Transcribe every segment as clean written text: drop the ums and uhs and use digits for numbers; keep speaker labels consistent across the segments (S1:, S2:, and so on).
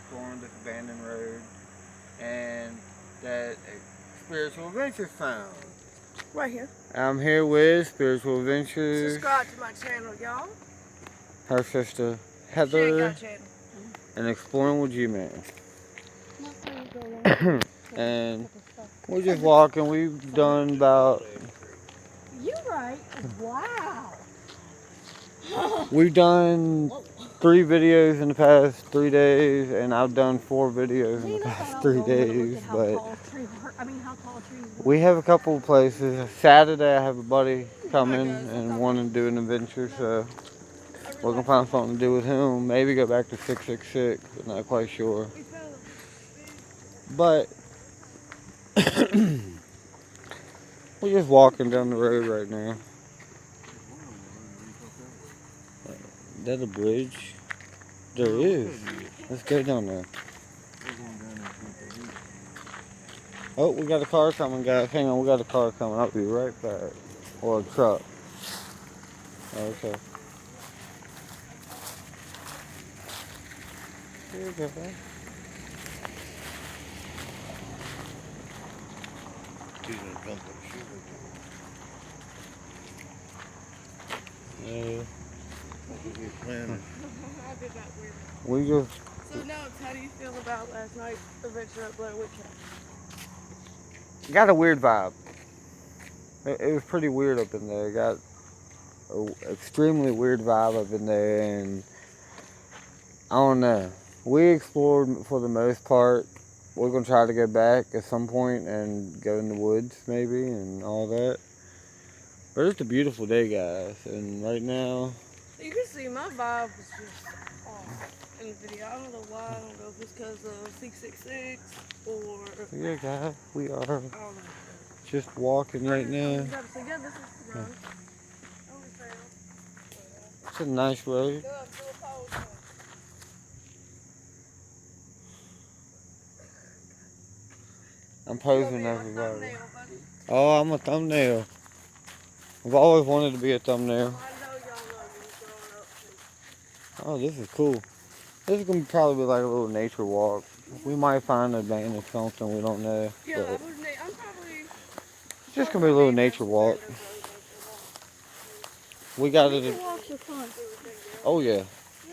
S1: exploring this abandoned road and that Spiritual Adventures found.
S2: Right here.
S1: I'm here with Spiritual Adventures.
S2: Subscribe to my channel, y'all.
S1: Her sister
S2: She ain't got
S1: Heather
S2: a channel.
S1: and Exploring with G-Man. And we're just walking. We've done about...
S2: You right. Wow.
S1: We've done 3 videos in the past 3 days, and I've done 4 videos in the past 3 days, but we have a couple of places. Saturday I have a buddy coming and wanting to do an adventure, so we're gonna find something to do with him. Maybe go back to 666, but not quite sure. But we're just walking down the road right now. Is that a bridge? There is. Let's go down there. Oh, we got a car coming, guys. Hang on, we got a car coming. I'll be right back. Or a truck. Okay. Here we go. We just...
S2: So now, how do you feel about last night's adventure at Blair Witch House?
S1: got a weird vibe. It was pretty weird up in there. Got an extremely weird vibe up in there, and I don't know. We explored for the most part. We're gonna try to go back at some point and go in the woods maybe and all that. But it's a beautiful day, guys, and right now...
S2: You can see my vibe was just off in the video. I don't know why. I don't know if it's because of 666 or...
S1: Yeah, guys, we are
S2: I don't know.
S1: just walking right now.
S2: This is the road.
S1: It's a nice road. I'm posing everybody. Oh, I'm a thumbnail. I've always wanted to be a thumbnail. Oh, this is cool. This is going to probably be like a little nature walk. We might find a band or something, we don't know.
S2: Yeah,
S1: But
S2: I'm probably...
S1: it's just going to be a little nature walk. We got it. Oh, yeah.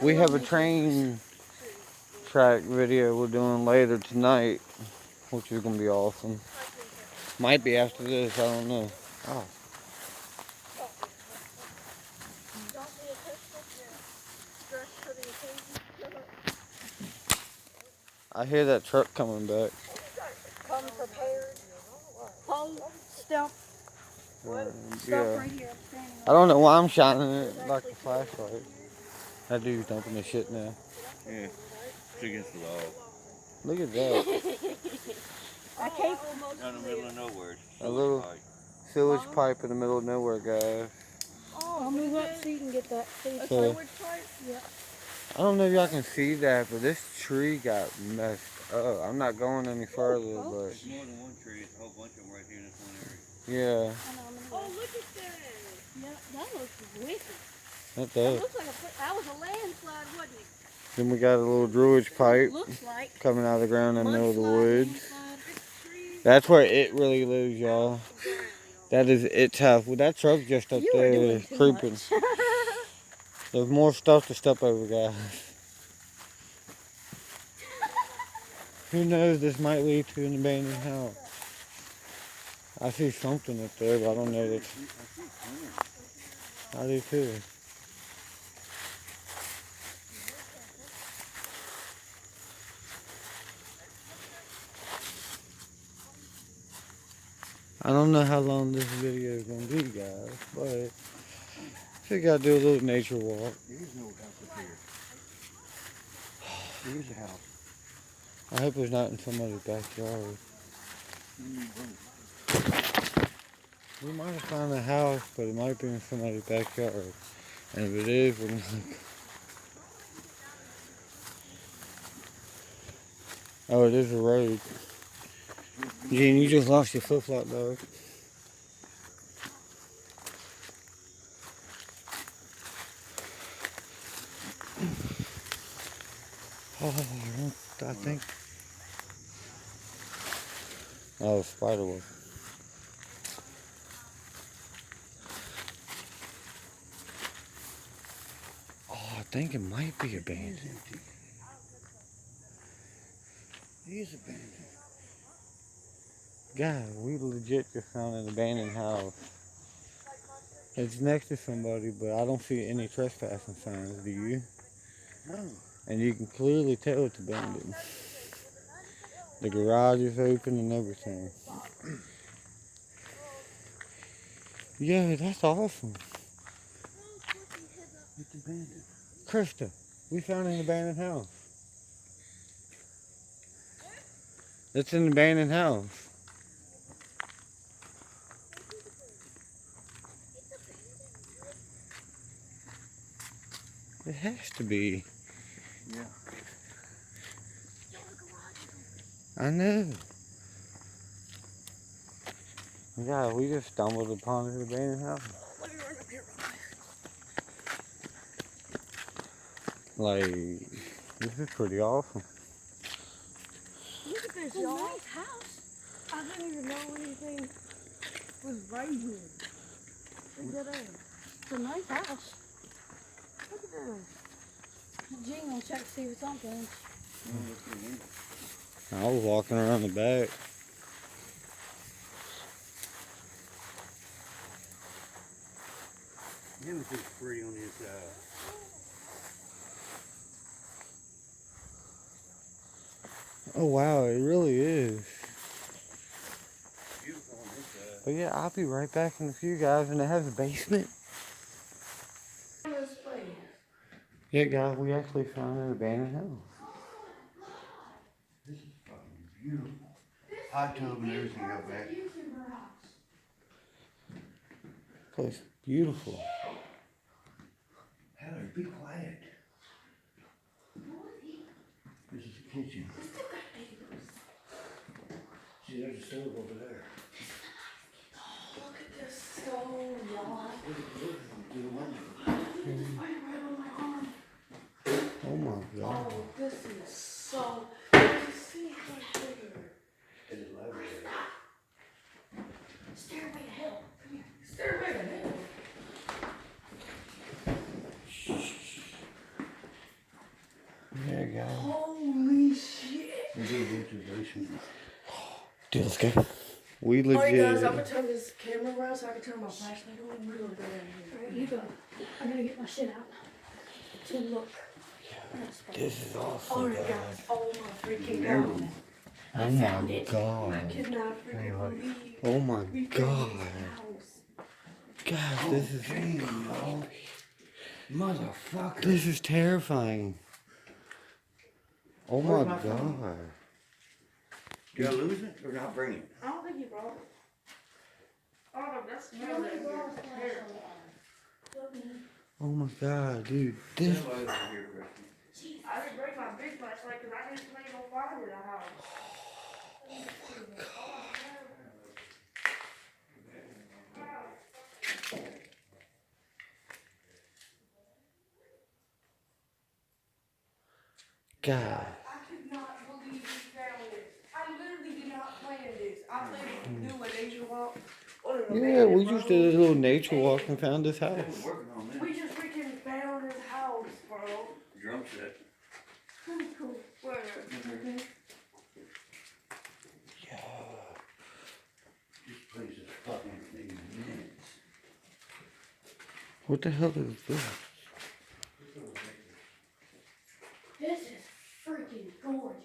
S1: We have a train track video we're doing later tonight, which is going to be awesome. Might be after this, I don't know. Oh. I hear that truck coming back.
S2: Come prepared. Hold, step.
S1: Yeah. Right here. I don't know why I'm shining it like a flashlight. That dude's dumping the shit now.
S3: Yeah, it's against the law.
S1: Look at that.
S2: I can't.
S3: Down in the middle of nowhere.
S1: A little sewage pipe in the middle of nowhere, guys.
S2: Oh, I'll move up so you can get that.
S1: So,
S2: sewage pipe? Yeah.
S1: I don't know if y'all can see that, but this tree got messed up. I'm not going any further, but...
S3: There's more than one tree. It's a whole bunch of them right here in this one area.
S1: Yeah.
S2: Oh, look at that. Yeah, that looks wicked.
S1: That
S2: That
S1: does.
S2: looks like that was a landslide, wasn't it?
S1: Then we got a little drawage pipe
S2: Looks like.
S1: coming out of the ground in the middle of the woods. That's where it really lives, y'all. That is its house. Well, that truck's just up there creeping. There's more stuff to step over, guys. Who knows, this might lead to an abandoned house. I see something up there, but I don't know that. I do too. I don't know how long this video is going to be, guys, but I think I'll do a little nature walk.
S3: There's no house up here. There's a house.
S1: I hope it's not in somebody's backyard. We might have found a house, but it might be in somebody's backyard. And if it is, we're gonna... Oh, it is a road. Gene, you just lost your flip-flop, dog. Oh, I think. Oh, spider web. Oh, I think it might be abandoned.
S3: It is abandoned.
S1: God, we legit just found an abandoned house. It's next to somebody, but I don't see any trespassing signs, do you?
S3: No.
S1: And you can clearly tell it's abandoned. The garage is open and everything. Yeah, that's awesome.
S3: It's abandoned.
S1: Krista, we found an abandoned house. It's an abandoned house. It has to be.
S3: Yeah.
S1: I know. Yeah, we just stumbled upon an abandoned house.
S2: Let me run up here real quick.
S1: Like, this is pretty awesome.
S2: Look at this,
S4: It's a
S2: y'all.
S4: nice house.
S2: I didn't even know anything was right here. Look at that.
S4: It's a nice house.
S2: Look at that.
S4: Gene gonna check to see if it's open.
S1: I was walking around the back.
S3: Everything's pretty on the inside.
S1: Oh wow, it really is.
S3: Beautiful on this side.
S1: But yeah, I'll be right back in a few, guys, and it has a basement.
S2: This place.
S1: Yeah, guys, we actually found an abandoned house.
S3: This is fucking beautiful. Hot tub and everything up there.
S1: Place is beautiful.
S3: Heather, be quiet. This is the kitchen. See, there's a stove over there.
S2: Look at this stove, y'all.
S3: Look at the roof. Do the window.
S2: Right on my arm.
S1: Oh my god.
S2: Oh, this is so. There's a sink right there.
S3: It is lovely.
S2: Stairway to hell. Come here. Stairway to hell.
S1: There you go.
S2: Holy shit.
S3: We did go to the basement.
S1: Dude, let's go. We legit.
S2: Alright guys, I'm gonna turn this camera around so I can turn my flashlight on. We're gonna go down here.
S4: Alright, you go. I'm gonna get my shit out.
S2: To look.
S1: This is awesome,
S2: Alright
S1: guys.
S2: guys, oh my freaking god.
S1: Oh my god.
S2: I could not freaking believe
S1: Oh my
S2: we found
S1: god.
S2: this house.
S1: God, this is
S3: Damn, y'all. Motherfucker.
S1: this is terrifying. Oh my
S3: Where's my phone?
S1: god.
S3: Did I lose it or not bring it?
S2: I don't think you brought it. Oh no, that's smell that here.
S1: Oh my god, dude. This
S3: Somebody over here, Christian.
S2: I didn't bring my big flashlight because I didn't plan on finding the house.
S1: God.
S2: I could not believe we found this. I literally did not plan this. I planned to do a nature walk. on an
S1: Yeah,
S2: abandoned
S1: we just did
S2: road.
S1: a little nature walk and found this
S3: I've
S1: house.
S3: been working on
S2: We
S3: that.
S2: just freaking found his house, bro.
S3: Drum set.
S2: Cool. Where?
S3: This place is fucking immense.
S1: What the hell is this?
S4: This is freaking gorgeous.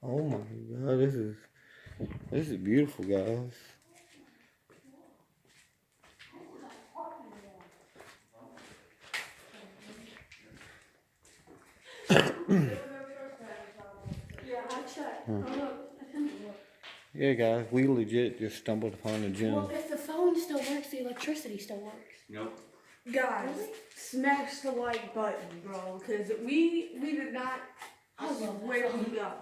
S1: Oh my god, this is beautiful, guys.
S4: Yeah, I checked. Oh, look. I think it worked.
S1: Yeah, guys, we legit just stumbled upon a gym.
S4: Well, if the phone still works, the electricity still works.
S3: Nope.
S2: Guys, smash the like button, bro, because we did not. I
S4: I love
S2: swear
S4: that.
S2: to God.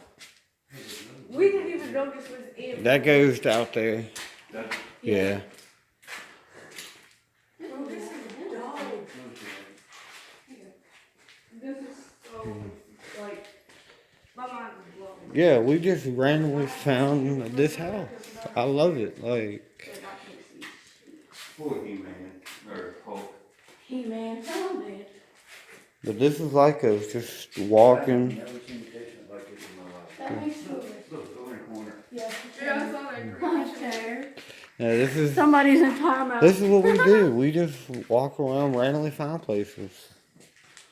S2: We didn't even know this was in.
S1: That goes out there.
S3: That's
S1: Yeah.
S2: Bro, this is dope. This is so, like, my mind is blown.
S1: Yeah, we just randomly found this house. I love it. Like,
S3: poor He-Man, or Hulk.
S4: He-Man found it.
S1: but this is like us just walking.
S3: Never seen a basement like this in my life.
S4: That makes sense.
S3: Look, over in the corner.
S4: Yeah.
S2: Yeah, I saw that.
S4: Hi, Chair.
S1: Yeah, this is
S4: Somebody's in timeout.
S1: this is what we do. We just walk around, randomly find places.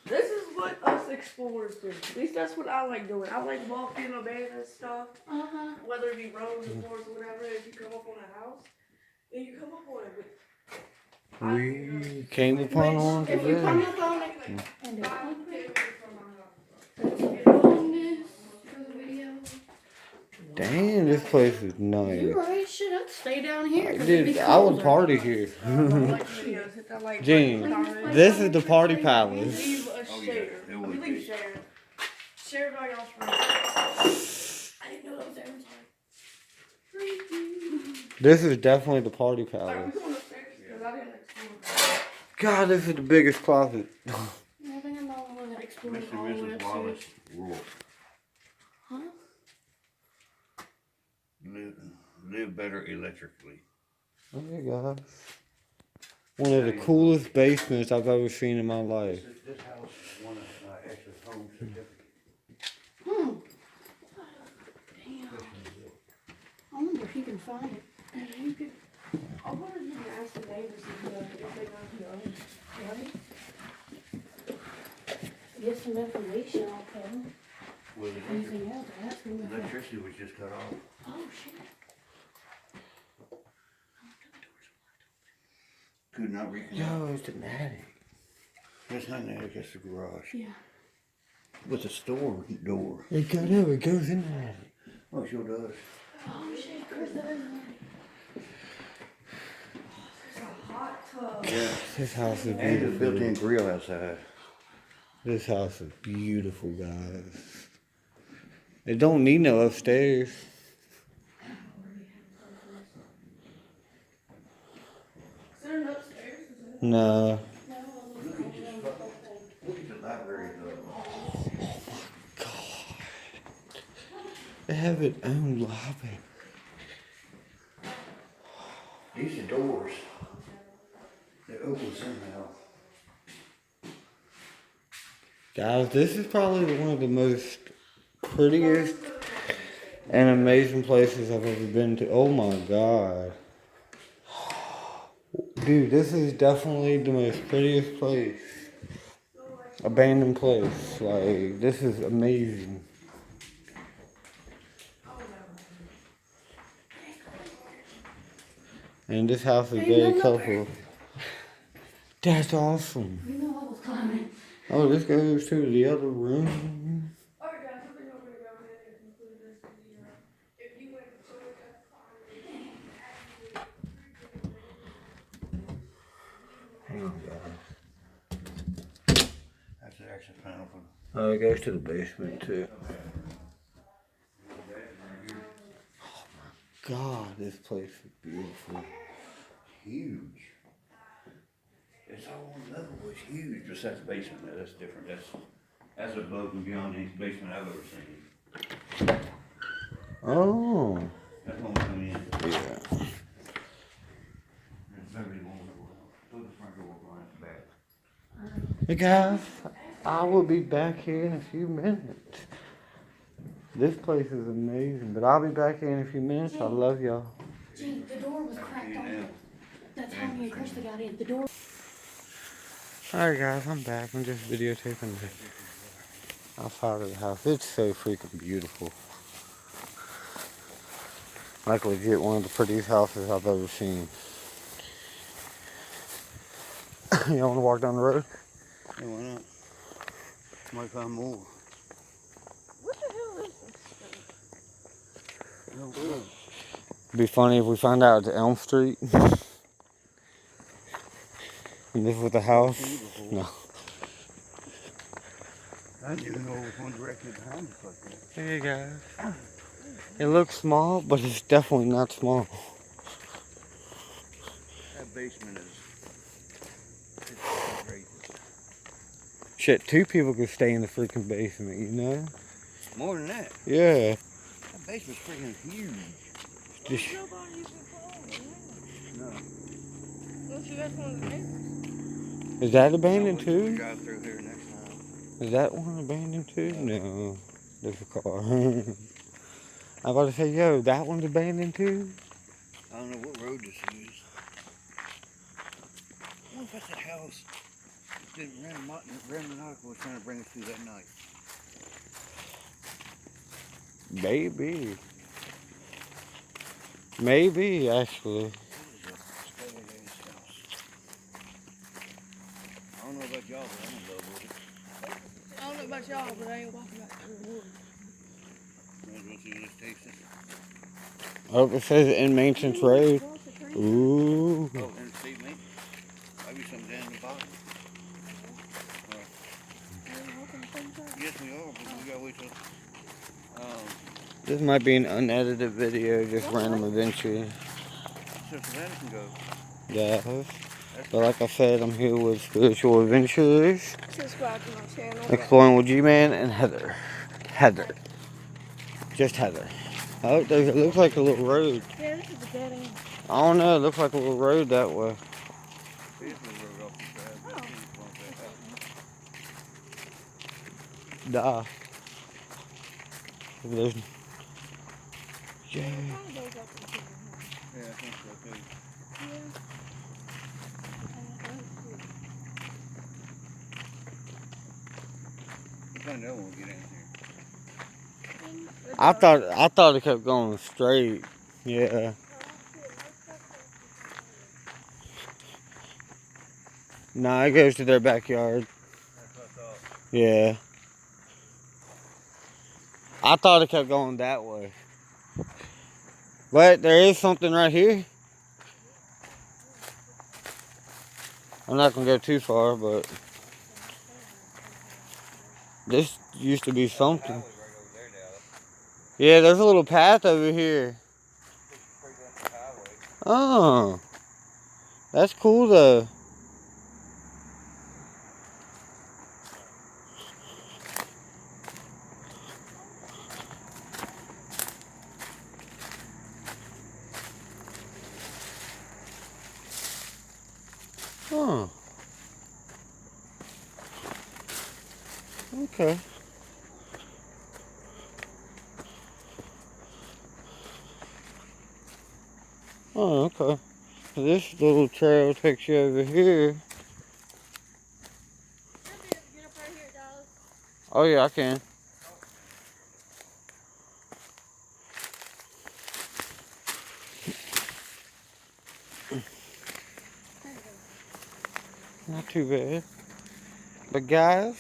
S2: This is what us explorers do. At least that's what I like doing. I like walking, abandoned stuff.
S4: Uh-huh.
S2: Whether it be roads or forest or whatever, if you come up on a house, then you come up on it.
S1: We came upon one
S4: If you come
S1: today.
S4: up on it
S2: Like,
S4: and it's
S2: 5
S4: open,
S2: minutes from my house.
S4: it's on this for the video.
S1: Damn, this place is
S4: You
S1: nice.
S4: right, shit, I'd stay down here. 'cause it'd
S1: Dude,
S4: be
S1: I would
S4: cooler.
S1: party here.
S2: Like videos, hit that like
S1: Gene,
S2: button, comment.
S1: this is the party palace.
S2: Leave a
S3: Oh, yeah,
S2: share.
S3: it would
S2: Leave
S3: be.
S2: a share. Share it on y'all's friends. I didn't know that was there.
S1: This is definitely the party
S2: Alright, we're
S1: palace.
S2: going upstairs because I didn't explore.
S1: God, this is the biggest closet.
S4: Yeah, I think I'm the only one that explored
S3: Mr.
S4: all
S3: and
S4: the way
S3: Mrs. Wallace
S4: upstairs.
S3: rule.
S4: Huh?
S3: Live better electrically.
S1: Okay, guys. One of the coolest basements I've ever seen in my life.
S3: This house is one of my ex's home certificates.
S4: Damn. I wonder if he can find it. And you could, I wonder if you can ask the neighbors if they know who owns it, right? Get some information off of them.
S3: Well,
S4: Anything else, ask them.
S3: the electricity was just cut off.
S4: Oh, shit.
S3: Could not reconnect.
S1: Yo, it's an attic.
S3: It's not an attic, it's a garage.
S4: Yeah.
S3: With a store door.
S1: It goes in the attic.
S3: Oh, it sure does.
S4: Oh, shit, Chris, that is
S2: It's a hot tub.
S3: Yeah.
S1: This house is
S3: And a
S1: beautiful.
S3: built-in grill outside.
S1: This house is beautiful, guys. It don't need no upstairs.
S2: Is there an upstairs? Is there?
S1: No.
S3: Look at the library though.
S1: They have its own lobby.
S3: These are doors. They open somehow.
S1: Guys, this is probably one of the most prettiest and amazing places I've ever been to. Oh my god. Dude, this is definitely the most prettiest place. Abandoned place. Like, this is amazing. And this house is very colorful. That's awesome.
S4: You know I was climbing.
S1: Oh, this goes to the other room.
S2: Alright guys, I think I'm gonna go ahead and conclude this video. If you went to it, that's fine.
S1: Hang on, guys.
S3: That's the exit panel for
S1: Oh, it goes to the basement too. God, this place is beautiful.
S3: huge. It's all one level, it's huge. Just that's the basement, now, that's different. That's above and beyond any basement I've ever seen.
S1: Oh.
S3: That's when we come in.
S1: Yeah.
S3: There's Beverly one through the front door, behind the back.
S1: Hey guys, I will be back here in a few minutes. This place is amazing, but I'll be back here in a few minutes. I love y'all.
S4: Gee, the door was cracked open. That's how me and Krista got in. The door.
S1: Alright guys, I'm back. I'm just videotaping the outside of the house. It's so freaking beautiful. Like legit one of the prettiest houses I've ever seen. You wanna walk down the road?
S3: Yeah, why not? Might find more.
S2: What the hell is this?
S3: No, good.
S1: It'd be funny if we found out it's Elm Street. You live with the house? No.
S3: I didn't even know it was one directly behind us like that.
S1: Hey guys. It looks small, but it's definitely not small.
S3: That basement is it's crazy.
S1: Shit, 2 people could stay in the freaking basement, you know?
S3: More than that.
S1: Yeah.
S3: That basement's freaking huge.
S1: Just,
S2: Nobody even called, man.
S3: No.
S2: Unless you got one of the neighbors.
S1: is that abandoned
S3: We
S1: too?
S3: drive through here next time.
S1: Is that one abandoned too? No. There's a car. I'm about to say, yo, that one's abandoned too?
S3: I don't know what road this is. I wonder if that's the house that Random Nautical was trying to bring us to that night.
S1: Maybe. Maybe, actually.
S3: This is a badass house. I don't know about y'all, but I'm in love with it.
S2: I don't know about y'all, but I ain't walking back through the woods.
S3: You want to see this taste this?
S1: Oh, it says in Maintenance Road. Ooh.
S3: Oh, and Steve mate. Maybe some down the bottom. Yes, we are, but we gotta wait till.
S1: This might be an unedited video, just random adventure.
S3: So Savannah can go.
S1: Yeah. But like I said, I'm here with Spiritual Adventures,
S2: Subscribe to my channel.
S1: Exploring with G-Man and Heather. Heather. Just Heather. Oh, it looks like a little road.
S2: Yeah, this is a dead end.
S1: I don't know, it looks like a little road that way.
S3: Here's the road off the side.
S2: Oh.
S1: Duh. There's... Yeah.
S2: It kinda goes up into the house.
S3: Yeah, I think so too.
S2: Yeah.
S3: We find out when we get in here.
S1: I thought it kept going straight. Yeah. Nah, it goes to their backyard.
S3: That's what I thought.
S1: Yeah. I thought it kept going that way. But there is something right here. I'm not gonna go too far, but this used to be something.
S3: Highway right over there now.
S1: Yeah, there's a little path over here.
S3: Straight down the highway.
S1: Oh, that's cool though. Oh. Okay. Oh, okay. So this little trail takes you over here.
S2: Get up right here, Dallas.
S1: Oh yeah, I can. Not too bad. But guys,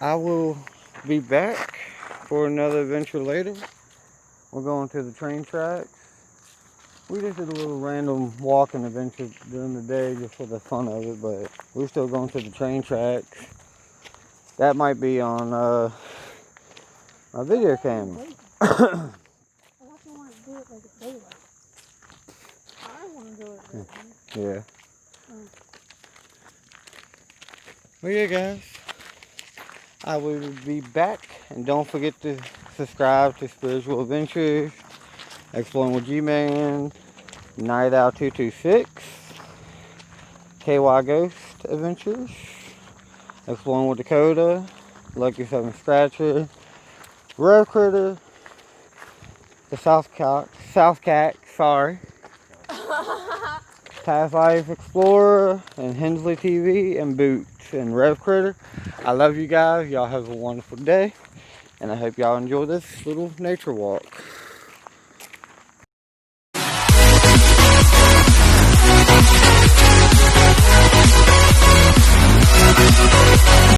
S1: I will be back for another adventure later. We're going to the train tracks. We just did a little random walking adventure during the day just for the fun of it, but we're still going to the train tracks. That might be on my video camera.
S2: I want to do it like it's daylight. I want to do it like
S1: Yeah. Well, yeah, guys. I will be back, and don't forget to subscribe to Spiritual Adventures, Exploring with G-Man, Night Owl 226, KY Ghost Adventures, Exploring with Dakota, Lucky 7 Scratcher, Rev Critter, the South Cat, sorry. Past Life Explorer, and Hensley TV, and Boots, and Rev Critter. I love you guys. Y'all have a wonderful day. And I hope y'all enjoy this little nature walk.